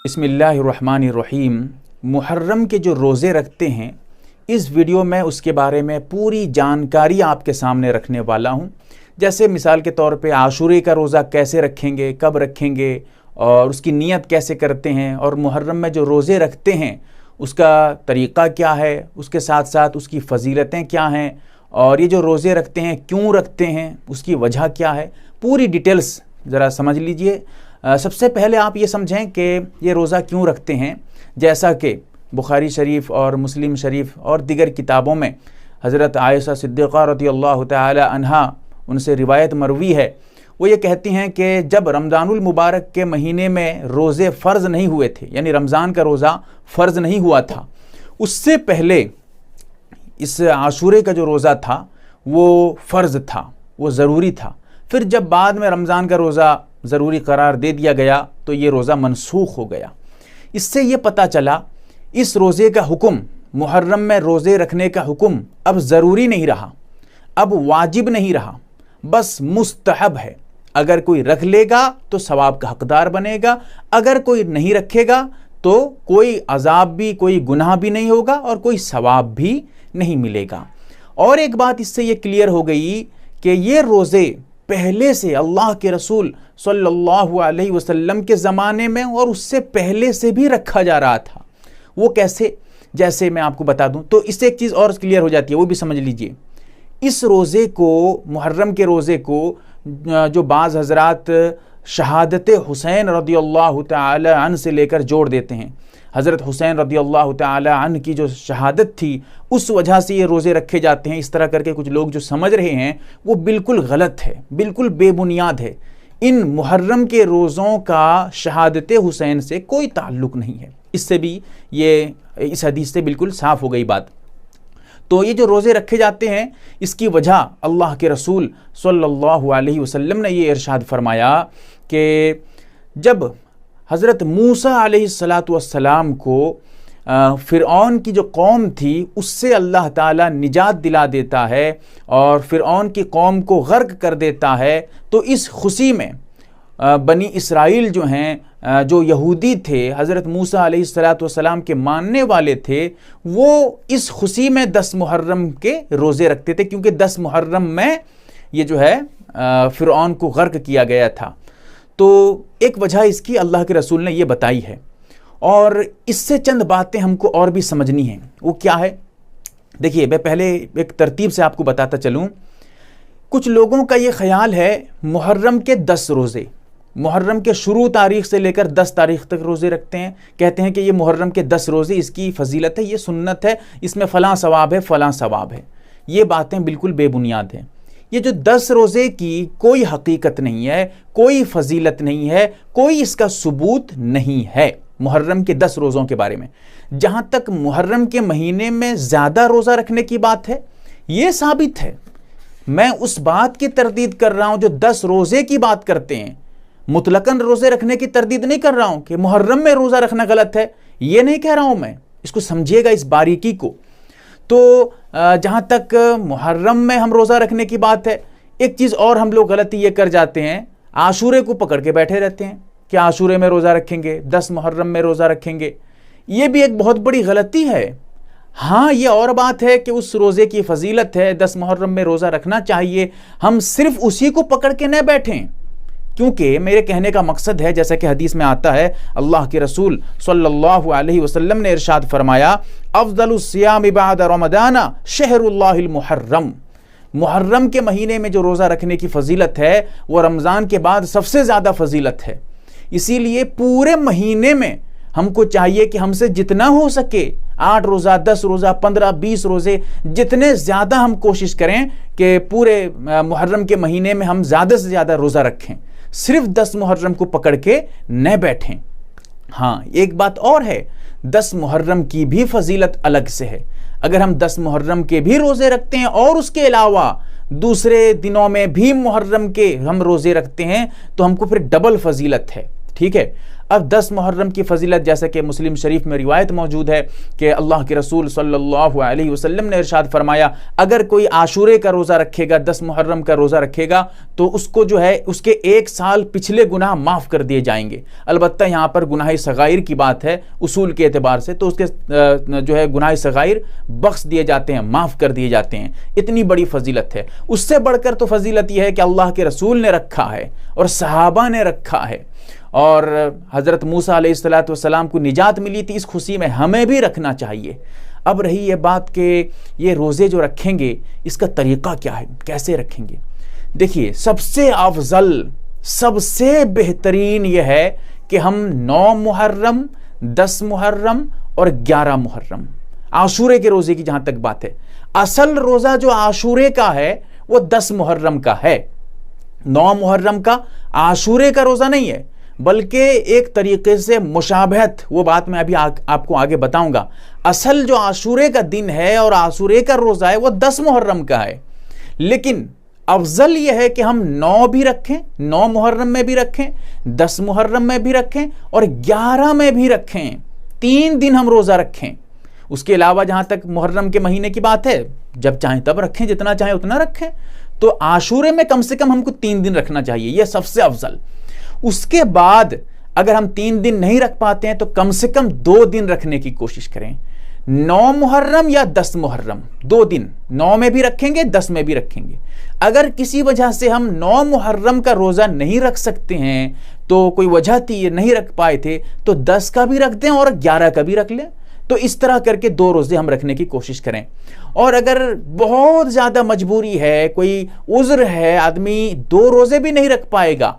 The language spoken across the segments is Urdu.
بسم اللہ الرحمن الرحیم۔ محرم کے جو روزے رکھتے ہیں، اس ویڈیو میں اس کے بارے میں پوری جانکاری آپ کے سامنے رکھنے والا ہوں۔ جیسے مثال کے طور پہ عاشورے کا روزہ کیسے رکھیں گے، کب رکھیں گے، اور اس کی نیت کیسے کرتے ہیں، اور محرم میں جو روزے رکھتے ہیں اس کا طریقہ کیا ہے، اس کے ساتھ ساتھ اس کی فضیلتیں کیا ہیں، اور یہ جو روزے رکھتے ہیں کیوں رکھتے ہیں، اس کی وجہ کیا ہے، پوری ڈیٹیلز ذرا سمجھ لیجئے۔ سب سے پہلے آپ یہ سمجھیں کہ یہ روزہ کیوں رکھتے ہیں۔ جیسا کہ بخاری شریف اور مسلم شریف اور دیگر کتابوں میں حضرت عائشہ صدیقہ رضی اللہ تعالی عنہا ان سے روایت مروی ہے، وہ یہ کہتی ہیں کہ جب رمضان المبارک کے مہینے میں روزے فرض نہیں ہوئے تھے، یعنی رمضان کا روزہ فرض نہیں ہوا تھا، اس سے پہلے اس عاشورے کا جو روزہ تھا وہ فرض تھا، وہ ضروری تھا۔ پھر جب بعد میں رمضان کا روزہ ضروری قرار دے دیا گیا تو یہ روزہ منسوخ ہو گیا۔ اس سے یہ پتہ چلا اس روزے کا حکم، محرم میں روزے رکھنے کا حکم اب ضروری نہیں رہا، اب واجب نہیں رہا، بس مستحب ہے۔ اگر کوئی رکھ لے گا تو ثواب کا حقدار بنے گا، اگر کوئی نہیں رکھے گا تو کوئی عذاب بھی، کوئی گناہ بھی نہیں ہوگا اور کوئی ثواب بھی نہیں ملے گا۔ اور ایک بات اس سے یہ کلیئر ہو گئی کہ یہ روزے پہلے سے اللہ کے رسول صلی اللہ علیہ وسلم کے زمانے میں اور اس سے پہلے سے بھی رکھا جا رہا تھا۔ وہ کیسے؟ جیسے میں آپ کو بتا دوں تو اس سے ایک چیز اور کلیئر ہو جاتی ہے، وہ بھی سمجھ لیجئے۔ اس روزے کو، محرم کے روزے کو، جو بعض حضرات شہادت حسین رضی اللہ تعالی عنہ سے لے کر جوڑ دیتے ہیں، حضرت حسین رضی اللہ تعالی عنہ کی جو شہادت تھی اس وجہ سے یہ روزے رکھے جاتے ہیں، اس طرح کر کے کچھ لوگ جو سمجھ رہے ہیں وہ بالکل غلط ہے، بالکل بے بنیاد ہے۔ ان محرم کے روزوں کا شہادت حسین سے کوئی تعلق نہیں ہے۔ اس سے بھی اس حدیث سے بالکل صاف ہو گئی بات۔ تو یہ جو روزے رکھے جاتے ہیں اس کی وجہ اللہ کے رسول صلی اللہ علیہ وسلم نے یہ ارشاد فرمایا کہ جب حضرت موسیٰ علیہ السلام کو فرعون کی جو قوم تھی اس سے اللہ تعالیٰ نجات دلا دیتا ہے اور فرعون کی قوم کو غرق کر دیتا ہے، تو اس خوشی میں بنی اسرائیل جو ہیں، جو یہودی تھے، حضرت موسیٰ علیہ السلام کے ماننے والے تھے، وہ اس خوشی میں 10 محرم کے روزے رکھتے تھے، کیونکہ 10 محرم میں یہ جو ہے فرعون کو غرق کیا گیا تھا۔ تو ایک وجہ اس کی اللہ کے رسول نے یہ بتائی ہے، اور اس سے چند باتیں ہم کو اور بھی سمجھنی ہیں۔ وہ کیا ہے؟ دیکھیے، میں پہلے ایک ترتیب سے آپ کو بتاتا چلوں۔ کچھ لوگوں کا یہ خیال ہے محرم کے 10 روزے، محرم کے شروع تاریخ سے لے کر 10 تاریخ تک روزے رکھتے ہیں، کہتے ہیں کہ یہ محرم کے 10 روزے، اس کی فضیلت ہے، یہ سنت ہے، اس میں فلاں ثواب ہے، فلاں ثواب ہے۔ یہ باتیں بالکل بے بنیاد ہیں۔ یہ جو 10 روزے کی کوئی حقیقت نہیں ہے، کوئی فضیلت نہیں ہے، کوئی اس کا ثبوت نہیں ہے محرم کے 10 روزوں کے بارے میں۔ جہاں تک محرم کے مہینے میں زیادہ روزہ رکھنے کی بات ہے، یہ ثابت ہے۔ میں اس بات کی تردید کر رہا ہوں جو 10 روزے کی بات کرتے ہیں، مطلقاً روزے رکھنے کی تردید نہیں کر رہا ہوں کہ محرم میں روزہ رکھنا غلط ہے، یہ نہیں کہہ رہا ہوں میں۔ اس کو سمجھیے گا، اس باریکی کو۔ تو جہاں تک محرم میں ہم روزہ رکھنے کی بات ہے، ایک چیز اور ہم لوگ غلطی یہ کر جاتے ہیں، عاشورے کو پکڑ کے بیٹھے رہتے ہیں کہ عاشورے میں روزہ رکھیں گے، 10 محرم میں روزہ رکھیں گے۔ یہ بھی ایک بہت بڑی غلطی ہے۔ ہاں، یہ اور بات ہے کہ اس روزے کی فضیلت ہے، 10 محرم میں روزہ رکھنا چاہیے، ہم صرف اسی کو پکڑ کے نہ بیٹھیں، کیونکہ میرے کہنے کا مقصد ہے، جیسا کہ حدیث میں آتا ہے، اللہ کے رسول صلی اللہ علیہ وسلم نے ارشاد فرمایا، افضل الصیام بعد رمضان شہر اللہ المحرم۔ محرم کے مہینے میں جو روزہ رکھنے کی فضیلت ہے وہ رمضان کے بعد سب سے زیادہ فضیلت ہے۔ اسی لیے پورے مہینے میں ہم کو چاہیے کہ ہم سے جتنا ہو سکے 8 روزہ، 10 روزہ، 15، 20 روزے، جتنے زیادہ ہم کوشش کریں کہ پورے محرم کے مہینے میں ہم زیادہ سے زیادہ روزہ رکھیں، صرف 10 محرم کو پکڑ کے نہ بیٹھیں۔ ہاں، ایک بات اور ہے، 10 محرم کی بھی فضیلت الگ سے ہے۔ اگر ہم 10 محرم کے بھی روزے رکھتے ہیں اور اس کے علاوہ دوسرے دنوں میں بھی محرم کے ہم روزے رکھتے ہیں تو ہم کو پھر ڈبل فضیلت ہے، ٹھیک ہے. اب 10 محرم کی فضیلت جیسا کہ مسلم شریف میں روایت موجود ہے کہ اللہ کے رسول صلی اللہ علیہ وسلم نے ارشاد فرمایا اگر کوئی عاشورے کا روزہ رکھے گا، 10 محرم کا روزہ رکھے گا تو اس کو جو ہے اس کے 1 سال پچھلے گناہ معاف کر دیے جائیں گے. البتہ یہاں پر گناہ صغائر کی بات ہے اصول کے اعتبار سے، تو اس کے جو ہے گناہ صغائر بخش دیے جاتے ہیں، معاف کر دیے جاتے ہیں. اتنی بڑی فضیلت ہے. اس سے بڑھ کر تو فضیلت یہ ہے کہ اللہ کے رسول نے رکھا ہے اور صحابہ نے رکھا ہے، اور حضرت موسیٰ علیہ السلام کو نجات ملی تھی، اس خوشی میں ہمیں بھی رکھنا چاہیے. اب رہی یہ بات کہ یہ روزے جو رکھیں گے اس کا طریقہ کیا ہے، کیسے رکھیں گے. دیکھیے سب سے افضل، سب سے بہترین یہ ہے کہ ہم 9 محرم، 10 محرم اور 11 محرم، عاشورے کے روزے کی جہاں تک بات ہے، اصل روزہ جو عاشورے کا ہے وہ 10 محرم کا ہے. 9 محرم کا عاشورے کا روزہ نہیں ہے، بلکہ ایک طریقے سے مشابہت، وہ بات میں ابھی آپ کو آگے بتاؤں گا. اصل جو عاشورے کا دن ہے اور عاشورے کا روزہ ہے وہ 10 محرم کا ہے، لیکن افضل یہ ہے کہ ہم 9 بھی رکھیں، 9 محرم میں بھی رکھیں، 10 محرم میں بھی رکھیں اور 11 میں بھی رکھیں. 3 دن ہم روزہ رکھیں. اس کے علاوہ جہاں تک محرم کے مہینے کی بات ہے، جب چاہیں تب رکھیں، جتنا چاہیں اتنا رکھیں. تو عاشورے میں کم سے کم ہم کو 3 دن رکھنا چاہیے، یہ سب سے افضل. اس کے بعد اگر ہم 3 دن نہیں رکھ پاتے ہیں تو کم سے کم 2 دن رکھنے کی کوشش کریں. 9 محرم یا 10 محرم، 2 دن، 9 میں بھی رکھیں گے، 10 میں بھی رکھیں گے. اگر کسی وجہ سے ہم 9 محرم کا روزہ نہیں رکھ سکتے ہیں، تو کوئی وجہ تھی نہیں رکھ پائے تھے، تو 10 کا بھی رکھ دیں اور 11 کا بھی رکھ لیں. تو اس طرح کر کے 2 روزے ہم رکھنے کی کوشش کریں. اور اگر بہت زیادہ مجبوری ہے، کوئی عذر ہے، آدمی 2 روزے بھی نہیں رکھ پائے گا،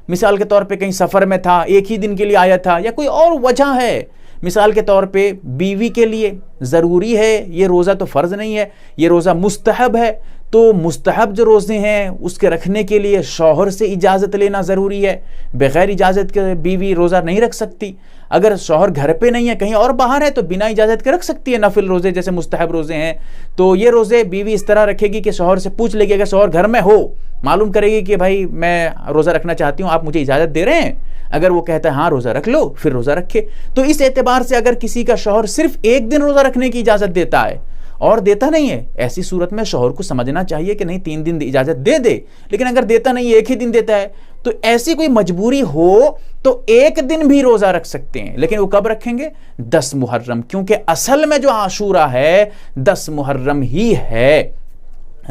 مثال کے طور پہ کہیں سفر میں تھا، ایک ہی دن کے لیے آیا تھا، یا کوئی اور وجہ ہے، مثال کے طور پہ بیوی کے لیے ضروری ہے یہ روزہ، تو فرض نہیں ہے، یہ روزہ مستحب ہے، تو مستحب جو روزے ہیں اس کے رکھنے کے لیے شوہر سے اجازت لینا ضروری ہے. بغیر اجازت کے بیوی روزہ نہیں رکھ سکتی. اگر شوہر گھر پہ نہیں ہے، کہیں اور باہر ہے، تو بنا اجازت کے رکھ سکتی ہے نفل روزے جیسے مستحب روزے ہیں. تو یہ روزے بیوی اس طرح رکھے گی کہ شوہر سے پوچھ لے گی، اگر شوہر گھر میں ہو، معلوم کرے گی کہ بھائی میں روزہ رکھنا چاہتی ہوں، آپ مجھے اجازت دے رہے ہیں؟ اگر وہ کہتا ہے ہاں روزہ رکھ لو، پھر روزہ رکھے. تو اس اعتبار سے اگر کسی کا شوہر صرف 1 دن روزہ رکھنے کی اجازت دیتا ہے اور دیتا نہیں ہے، ایسی صورت میں شوہر کو سمجھنا چاہیے کہ نہیں 3 دن اجازت دے دے. لیکن اگر دیتا نہیں، 1 ہی دن دیتا ہے، تو ایسی کوئی مجبوری ہو تو 1 دن بھی روزہ رکھ سکتے ہیں. لیکن وہ کب رکھیں گے؟ 10 محرم، کیونکہ اصل میں جو عاشورہ ہے 10 محرم ہی ہے.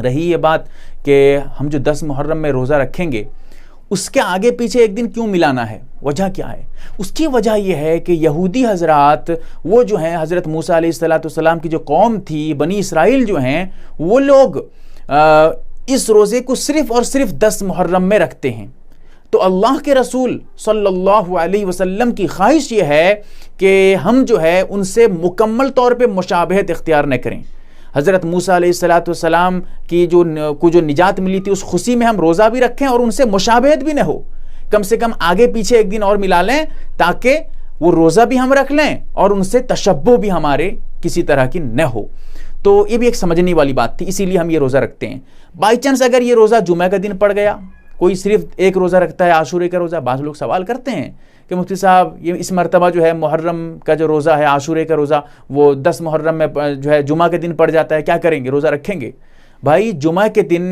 رہی یہ بات کہ ہم جو 10 محرم میں روزہ رکھیں گے، اس کے آگے پیچھے 1 دن کیوں ملانا ہے؟ وجہ کیا ہے؟ اس کی وجہ یہ ہے کہ یہودی حضرات، وہ جو ہیں حضرت موسیٰ علیہ السلام کی جو قوم تھی، بنی اسرائیل جو ہیں، وہ لوگ اس روزے کو صرف اور صرف 10 محرم میں رکھتے ہیں. تو اللہ کے رسول صلی اللہ علیہ وسلم کی خواہش یہ ہے کہ ہم جو ہے ان سے مکمل طور پہ مشابہت اختیار نہ کریں. حضرت موسیٰ علیہ السلام کی جو نجات ملی تھی، اس خوشی میں ہم روزہ بھی رکھیں اور ان سے مشابہت بھی نہ ہو. کم سے کم آگے پیچھے 1 دن اور ملا لیں تاکہ وہ روزہ بھی ہم رکھ لیں اور ان سے تشبہ بھی ہمارے کسی طرح کی نہ ہو. تو یہ بھی ایک سمجھنے والی بات تھی، اسی لیے ہم یہ روزہ رکھتے ہیں. بائی چانس اگر یہ روزہ جمعہ کا دن پڑ گیا، کوئی صرف 1 روزہ رکھتا ہے عاشورے کا روزہ، بعض لوگ سوال کرتے ہیں کہ مفتی صاحب یہ اس مرتبہ جو ہے محرم کا جو روزہ ہے، عاشورے کا روزہ، وہ 10 محرم میں جو ہے جمعہ کے دن پڑ جاتا ہے، کیا کریں گے؟ روزہ رکھیں گے؟ بھائی جمعہ کے دن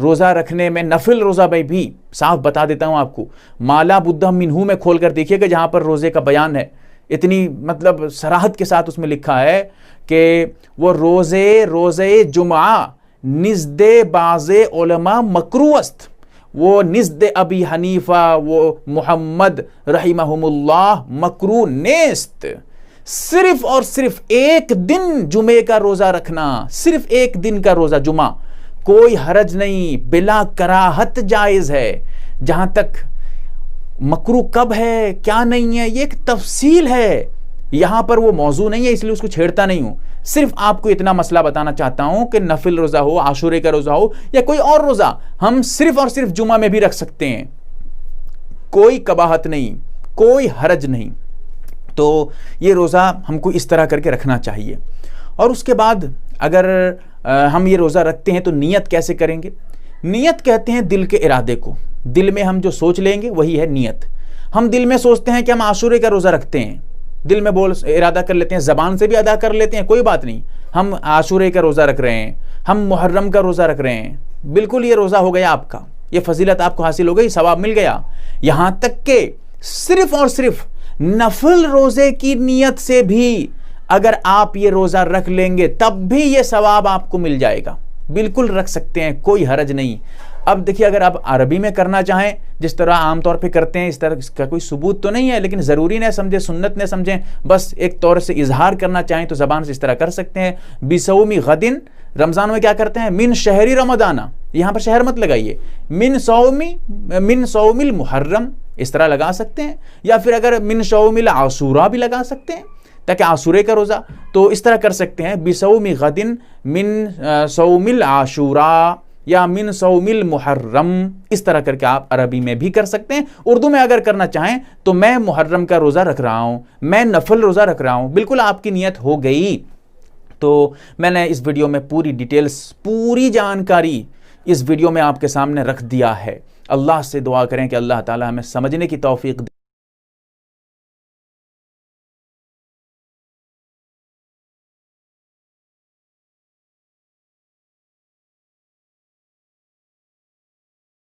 روزہ رکھنے میں، نفل روزہ میں بھی صاف بتا دیتا ہوں آپ کو، مالا بدہ منہو میں کھول کر دیکھیے گا جہاں پر روزے کا بیان ہے، اتنی مطلب صراحت کے ساتھ اس میں لکھا ہے کہ وہ روزے جمعہ نزد بعض علماء مکروہ است، وہ نزد ابی حنیفہ و محمد رحمہم اللہ مکروہ نیست. صرف اور صرف 1 دن جمعے کا روزہ رکھنا، صرف 1 دن کا روزہ جمعہ، کوئی حرج نہیں، بلا کراہت جائز ہے. جہاں تک مکروہ کب ہے کیا نہیں ہے، یہ ایک تفصیل ہے، یہاں پر وہ موضوع نہیں ہے، اس لیے اس کو چھیڑتا نہیں ہوں. صرف آپ کو اتنا مسئلہ بتانا چاہتا ہوں کہ نفل روزہ ہو، عاشورے کا روزہ ہو یا کوئی اور روزہ، ہم صرف اور صرف جمعہ میں بھی رکھ سکتے ہیں، کوئی قباحت نہیں، کوئی حرج نہیں. تو یہ روزہ ہم کو اس طرح کر کے رکھنا چاہیے. اور اس کے بعد اگر ہم یہ روزہ رکھتے ہیں تو نیت کیسے کریں گے؟ نیت کہتے ہیں دل کے ارادے کو، دل میں ہم جو سوچ لیں گے وہی ہے نیت. ہم دل میں سوچتے ہیں کہ ہم عاشورے کا روزہ رکھتے ہیں، دل میں ارادہ کر لیتے ہیں، زبان سے بھی ادا کر لیتے ہیں، کوئی بات نہیں، ہم عاشورے کا روزہ رکھ رہے ہیں، ہم محرم کا روزہ رکھ رہے ہیں، بالکل یہ روزہ ہو گیا آپ کا، یہ فضیلت آپ کو حاصل ہو گئی، ثواب مل گیا۔ یہاں تک کہ صرف اور صرف نفل روزے کی نیت سے بھی اگر آپ یہ روزہ رکھ لیں گے تب بھی یہ ثواب آپ کو مل جائے گا، بالکل رکھ سکتے ہیں، کوئی حرج نہیں۔ اب دیکھیے اگر آپ عربی میں کرنا چاہیں جس طرح عام طور پہ کرتے ہیں، اس طرح اس کا کوئی ثبوت تو نہیں ہے، لیکن ضروری نہ سمجھیں، سنت نہ سمجھیں، بس ایک طور سے اظہار کرنا چاہیں تو زبان سے اس طرح کر سکتے ہیں۔ بصوم غد، رمضان میں کیا کرتے ہیں؟ من شہری رمضان، یہاں پر شہر مت لگائیے، من صوم المحرم اس طرح لگا سکتے ہیں، یا پھر اگر من صوم العاشوراء بھی لگا سکتے ہیں تاکہ عاشورے کا روزہ، تو اس طرح کر سکتے ہیں بصوم غد من صوم العاشوراء یا من صوم المحرم، اس طرح کر کے آپ عربی میں بھی کر سکتے ہیں۔ اردو میں اگر کرنا چاہیں تو میں محرم کا روزہ رکھ رہا ہوں، میں نفل روزہ رکھ رہا ہوں، بالکل آپ کی نیت ہو گئی۔ تو میں نے اس ویڈیو میں پوری ڈیٹیلز، پوری جانکاری اس ویڈیو میں آپ کے سامنے رکھ دیا ہے۔ اللہ سے دعا کریں کہ اللہ تعالی ہمیں سمجھنے کی توفیق دے۔